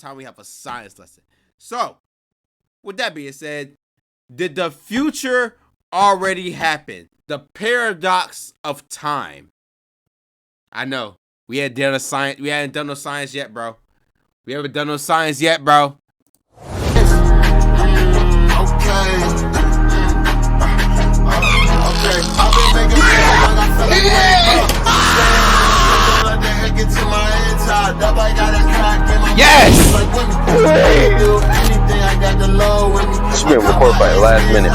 time we have a science lesson. So, with that being said, did the future already happen? The paradox of time. I know. We hadn't done no science yet, bro. We haven't done no science yet, bro. Yes! It's been recorded by the last minute.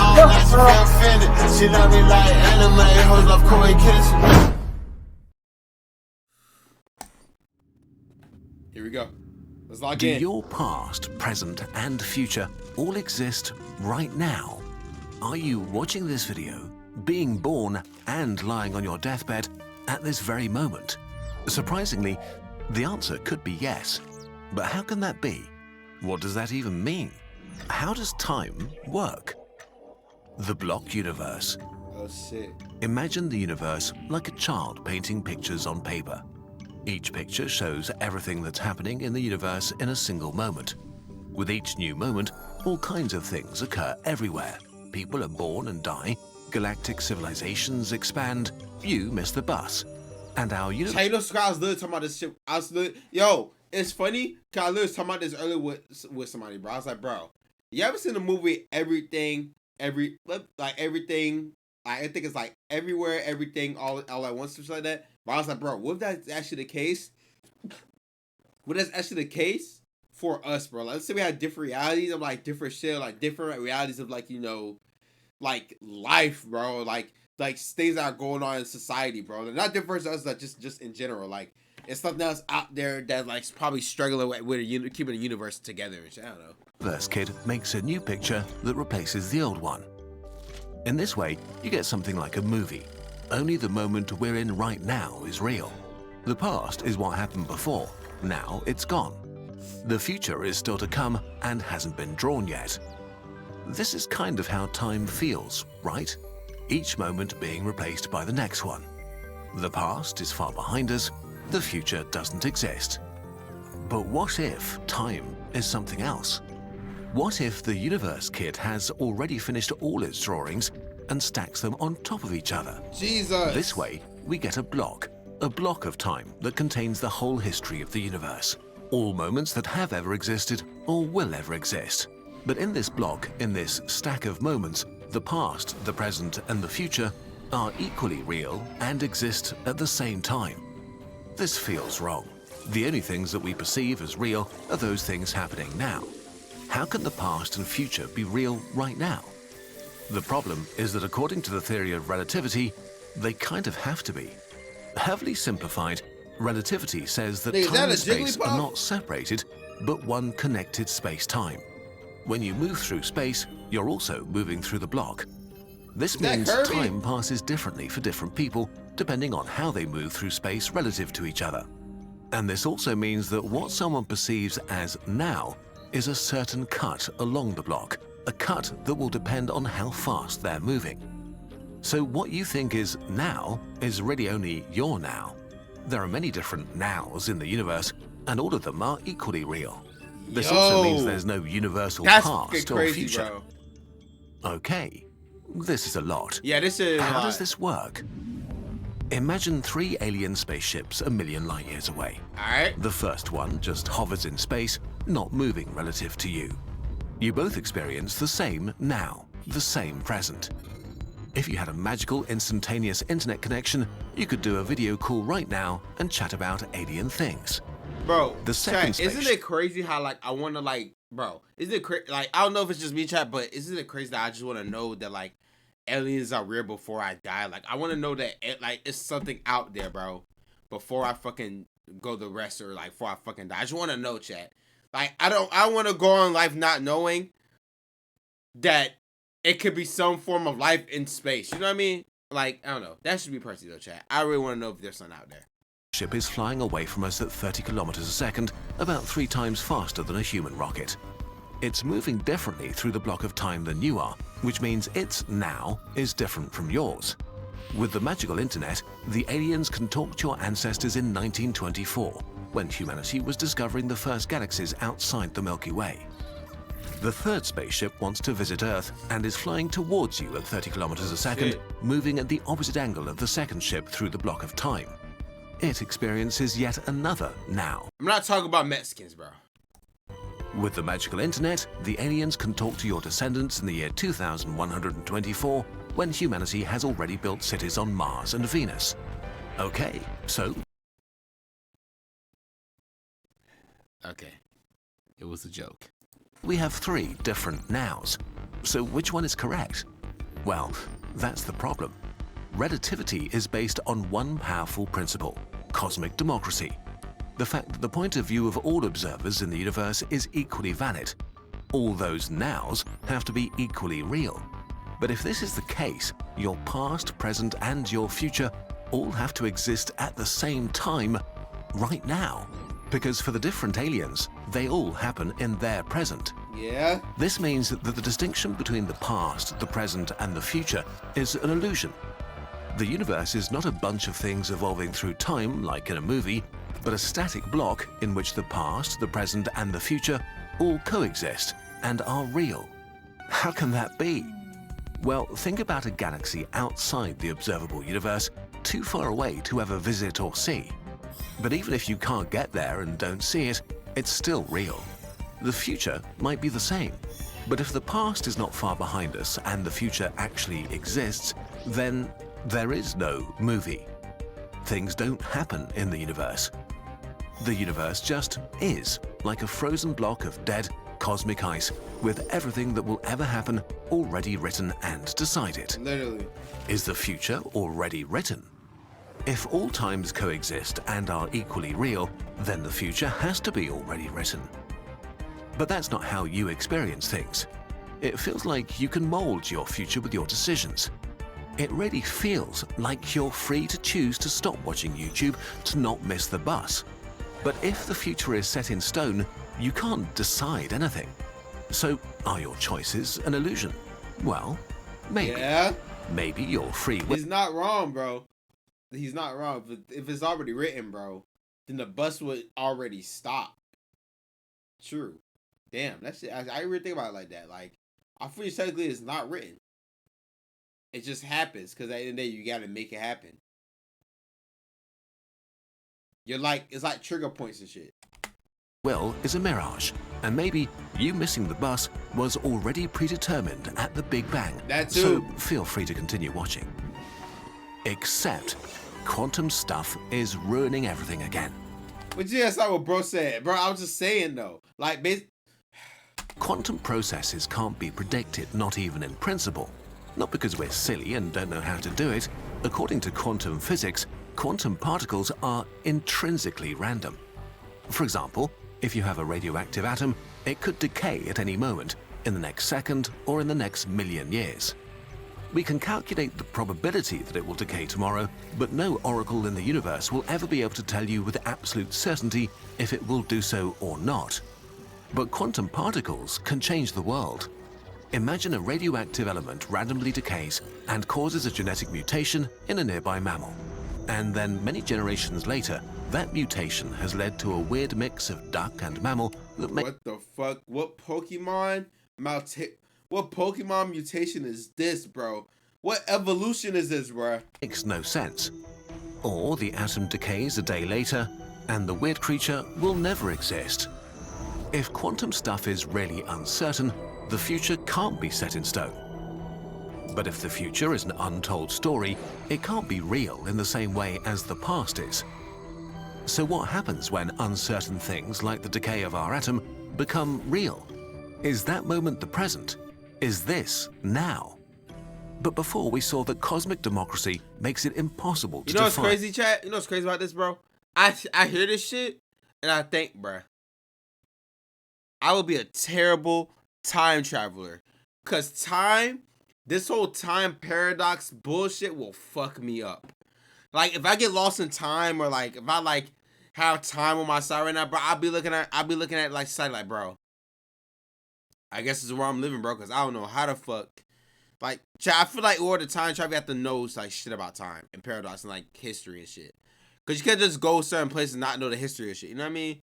Here we go. Let's log Do in. your past, present, and future all exist right now? Are you watching this video, being born, and lying on your deathbed at this very moment? Surprisingly, the answer could be yes. But how can that be? What does that even mean? How does time work? The block universe. Oh, shit. Imagine the universe like a child painting pictures on paper. Each picture shows everything that's happening in the universe in a single moment. With each new moment, all kinds of things occur everywhere. People are born and die, galactic civilizations expand, you miss the bus. And our universe... You know, I was literally talking about this shit. Yo, it's funny, because I literally talking about this earlier with somebody, bro. I was like, bro, you ever seen the movie Everything, I think it's like Everywhere, Everything, all at once, something like that. But I was like, bro, what if that's actually the case? What if that's actually the case for us, bro? Like, let's say we had different realities of like different shit, like different realities of like, you know, like life, bro. Like things that are going on in society, bro. They're not different to us, like just in general. Like, it's something else out there that like probably struggling with keeping the universe together and shit. I don't know. First kid makes a new picture that replaces the old one. In this way, you get something like a movie. Only the moment we're in right now is real. The past is what happened before. Now it's gone. The future is still to come and hasn't been drawn yet. This is kind of how time feels, right? Each moment being replaced by the next one. The past is far behind us, the future doesn't exist. But what if time is something else? What if the universe kid has already finished all its drawings and stacks them on top of each other? Jesus! This way, we get a block of time that contains the whole history of the universe. All moments that have ever existed or will ever exist. But in this block, in this stack of moments, the past, the present, and the future are equally real and exist at the same time. This feels wrong. The only things that we perceive as real are those things happening now. How can the past and future be real right now? The problem is that according to the theory of relativity, they kind of have to be. Heavily simplified, relativity says that time and space are not separated, but one connected space-time. When you move through space, you're also moving through the block. This means time passes differently for different people, depending on how they move through space relative to each other. And this also means that what someone perceives as now is a certain cut along the block, a cut that will depend on how fast they're moving. So what you think is now is really only your now. There are many different nows in the universe, and all of them are equally real. This also means there's no universal past or future. Bro. Okay, this is a lot. Yeah, this is. How does this work? Imagine 3 alien spaceships a million light years away. Alright. The first one just hovers in space, not moving relative to you. You both experience the same now, the same present. If you had a magical instantaneous internet connection, you could do a video call right now and chat about alien things. Bro, the second isn't it crazy how like I want to like, bro, isn't it crazy? Like, I don't know if it's just me, chat, but isn't it crazy that I just want to know that like aliens are real before I die? Like, I want to know that it's something out there, bro, before I fucking go the rest or like before I fucking die. I just want to know, chat. Like, I want to go on life not knowing that it could be some form of life in space. You know what I mean? Like, I don't know. That should be personal, though, chat. I really want to know if there's something out there. Ship is flying away from us at 30 kilometers a second, about 3 times faster than a human rocket. It's moving differently through the block of time than you are, which means its now is different from yours. With the magical internet, the aliens can talk to your ancestors in 1924, when humanity was discovering the first galaxies outside the Milky Way. The third spaceship wants to visit Earth and is flying towards you at 30 kilometers a second, Shit. moving at the opposite angle of the second ship through the block of time. It experiences yet another now. I'm not talking about Mexicans, bro. With the magical internet, the aliens can talk to your descendants in the year 2124, when humanity has already built cities on Mars and Venus. Okay, so... Okay. It was a joke. we have 3 different nows. So which one is correct? Well, that's the problem. Relativity is based on one powerful principle: cosmic democracy. The fact that the point of view of all observers in the universe is equally valid. All those nows have to be equally real. But if this is the case, your past, present, and your future all have to exist at the same time, right now. Because for the different aliens, they all happen in their present. Yeah? This means that the distinction between the past, the present, and the future is an illusion. The universe is not a bunch of things evolving through time like in a movie, but a static block in which the past, the present, and the future all coexist and are real. How can that be? Well, think about a galaxy outside the observable universe, too far away to ever visit or see. But even if you can't get there and don't see it, it's still real. The future might be the same. But if the past is not far behind us and the future actually exists, then there is no movie. Things don't happen in the universe. The universe just is, like a frozen block of dead cosmic ice, with everything that will ever happen already written and decided. Literally. Is the future already written? If all times coexist and are equally real, then the future has to be already written. But that's not how you experience things. It feels like you can mold your future with your decisions. It really feels like you're free to choose to stop watching YouTube to not miss the bus. But if the future is set in stone, you can't decide anything. So are your choices an illusion? Well, maybe. Yeah? Maybe your free will. He's not wrong, bro. He's not wrong. But if it's already written, bro, then the bus would already stop. True. Damn, that shit. I didn't really think about it like that. Like, I feel technically it's not written. It just happens because at the end of the day, you got to make it happen. You're like, it's like trigger points and shit. Will is a mirage, and maybe you missing the bus was already predetermined at the Big Bang. That too. So feel free to continue watching. Except quantum stuff is ruining everything again. But yeah, that's not what bro said. Bro, I was just saying though. Like, Quantum processes can't be predicted, not even in principle. Not because we're silly and don't know how to do it. According to quantum physics, quantum particles are intrinsically random. For example, if you have a radioactive atom, it could decay at any moment, in the next second or in the next million years. We can calculate the probability that it will decay tomorrow, but no oracle in the universe will ever be able to tell you with absolute certainty if it will do so or not. But quantum particles can change the world. Imagine a radioactive element randomly decays and causes a genetic mutation in a nearby mammal. And then many generations later, that mutation has led to a weird mix of duck and mammal that what the fuck? What Pokemon mutation is this, bro? What evolution is this, bro? makes no sense. Or the atom decays a day later, and the weird creature will never exist. If quantum stuff is really uncertain, the future can't be set in stone. But if the future is an untold story, it can't be real in the same way as the past is. So what happens when uncertain things like the decay of our atom become real? Is that moment the present? Is this now? But before we saw that cosmic democracy makes it impossible to You know what's define. crazy, chat? You know what's crazy about this, bro? I hear this shit and I think, bro, I would be a terrible time traveler. Cause this whole time paradox bullshit will fuck me up. Like if I get lost in time, or like if I like have time on my side right now, bro, I'll be looking at like side like, bro, I guess this is where I'm living, bro, cause I don't know how the fuck. Like, chat, I feel like all the time travel you have to know like shit about time and paradox and like history and shit. Because you can't just go certain places and not know the history of shit. You know what I mean?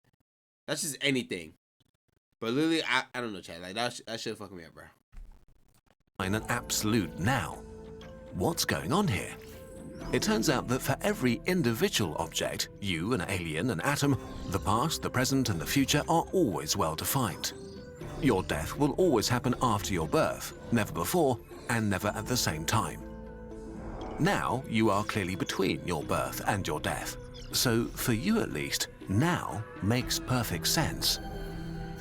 That's just anything. But literally, I don't know, Chad. Like, that shit fucking me up, bro. An absolute now. What's going on here? It turns out that for every individual object, you, an alien, an atom, the past, the present, and the future are always well defined. Your death will always happen after your birth, never before, and never at the same time. Now, you are clearly between your birth and your death. So, for you at least, now makes perfect sense.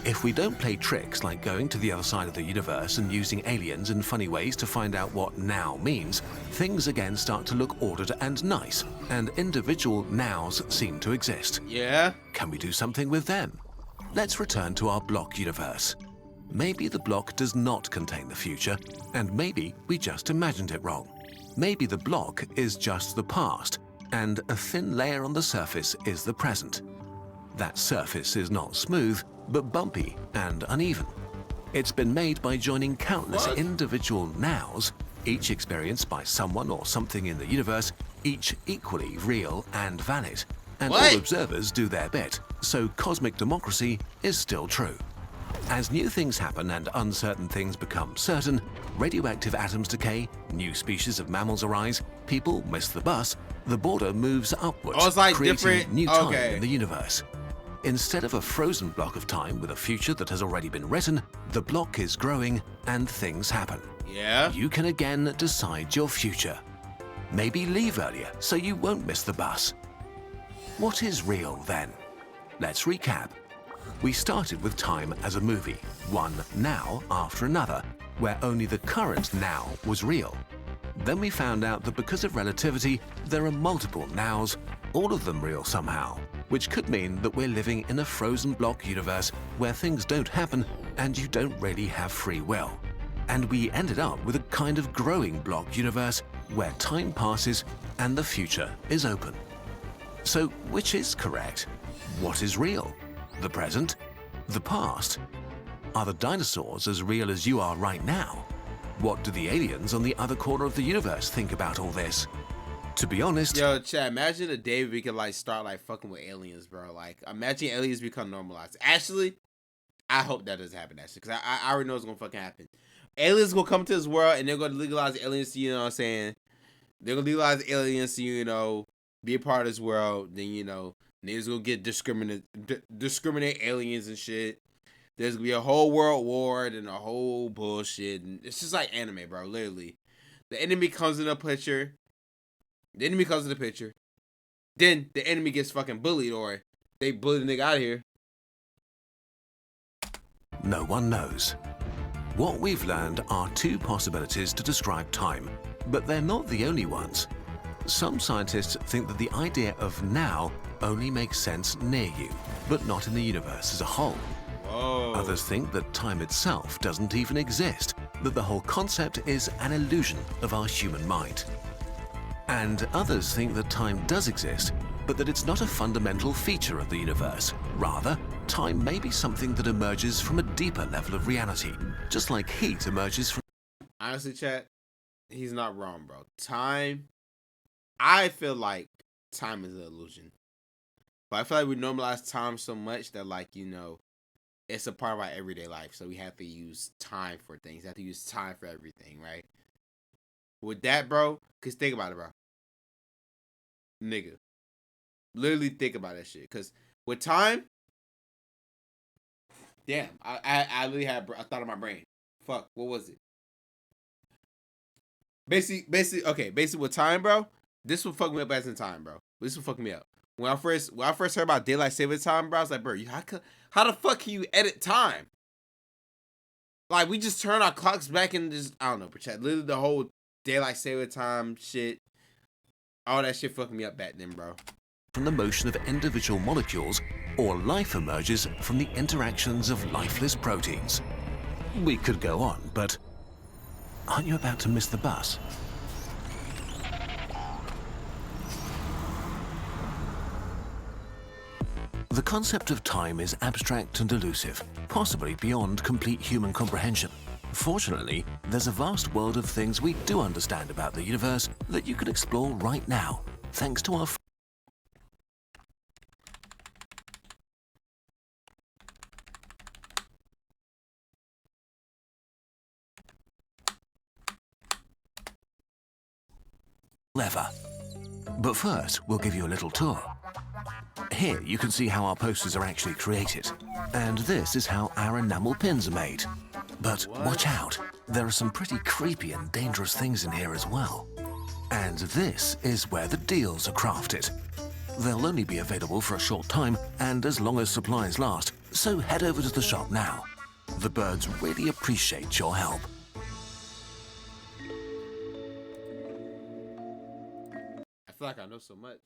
If we don't play tricks like going to the other side of the universe and using aliens in funny ways to find out what now means, things again start to look ordered and nice, and individual nows seem to exist. Yeah? Can we do something with them? Let's return to our block universe. Maybe the block does not contain the future, and maybe we just imagined it wrong. Maybe the block is just the past, and a thin layer on the surface is the present. That surface is not smooth, but bumpy and uneven. It's been made by joining countless individual nows, each experienced by someone or something in the universe, each equally real and valid. And all observers do their bit, so cosmic democracy is still true. As new things happen and uncertain things become certain, radioactive atoms decay, new species of mammals arise, people miss the bus, the border moves upwards, creating new time in the universe. Instead of a frozen block of time with a future that has already been written, the block is growing and things happen. Yeah? You can again decide your future. Maybe leave earlier so you won't miss the bus. What is real then? Let's recap. We started with time as a movie, one now after another, where only the current now was real. Then we found out that because of relativity, there are multiple nows, all of them real somehow, which could mean that we're living in a frozen block universe where things don't happen and you don't really have free will. And we ended up with a kind of growing block universe where time passes and the future is open. So which is correct? What is real? The present? The past? Are the dinosaurs as real as you are right now? What do the aliens on the other corner of the universe think about all this? To be honest... Yo, Chad, imagine a day we could, like, start, like, fucking with aliens, bro. Like, imagine aliens become normalized. Actually, I hope that doesn't happen, actually, because I already know it's gonna fucking happen. Aliens gonna come to this world, and they're gonna legalize aliens to, you know what I'm saying? They're gonna legalize aliens to, you know, be a part of this world. Then, you know, niggas gonna get discriminate aliens and shit. There's gonna be a whole world war and a whole bullshit. And it's just like anime, bro, literally. The enemy comes in the picture. Then the enemy gets fucking bullied, or they bully the nigga out of here. No one knows. What we've learned are two possibilities to describe time, but they're not the only ones. Some scientists think that the idea of now only makes sense near you, but not in the universe as a whole. Whoa. Others think that time itself doesn't even exist, that the whole concept is an illusion of our human mind. And others think that time does exist, but that it's not a fundamental feature of the universe. Rather, time may be something that emerges from a deeper level of reality, just like heat emerges from... Honestly, chat, he's not wrong, bro. Time, I feel like time is an illusion. But I feel like we normalize time so much that, like, you know, it's a part of our everyday life. So we have to use time for things. We have to use time for everything, right? With that, bro, because think about it, bro. Nigga. Literally think about that shit. Because with time, damn, I literally had a thought in my brain. Fuck, what was it? Basically with time, bro, this will fuck me up as in time, bro. This will fuck me up. When I first heard about daylight saving time, bro, I was like, bro, how the fuck can you edit time? Like, we just turn our clocks back and just, I don't know, protect. Literally the whole daylight saving time shit, all that shit fucked me up back then, bro. From the motion of individual molecules, or life emerges from the interactions of lifeless proteins. We could go on, but aren't you about to miss the bus? The concept of time is abstract and elusive, possibly beyond complete human comprehension. Fortunately, there's a vast world of things we do understand about the universe that you can explore right now, thanks to our... ever. But first, we'll give you a little tour. Here you can see how our posters are actually created. And this is how our enamel pins are made. But watch out, there are some pretty creepy and dangerous things in here as well. And this is where the deals are crafted. They'll only be available for a short time and as long as supplies last, so head over to the shop now. The birds really appreciate your help. I feel like I know so much.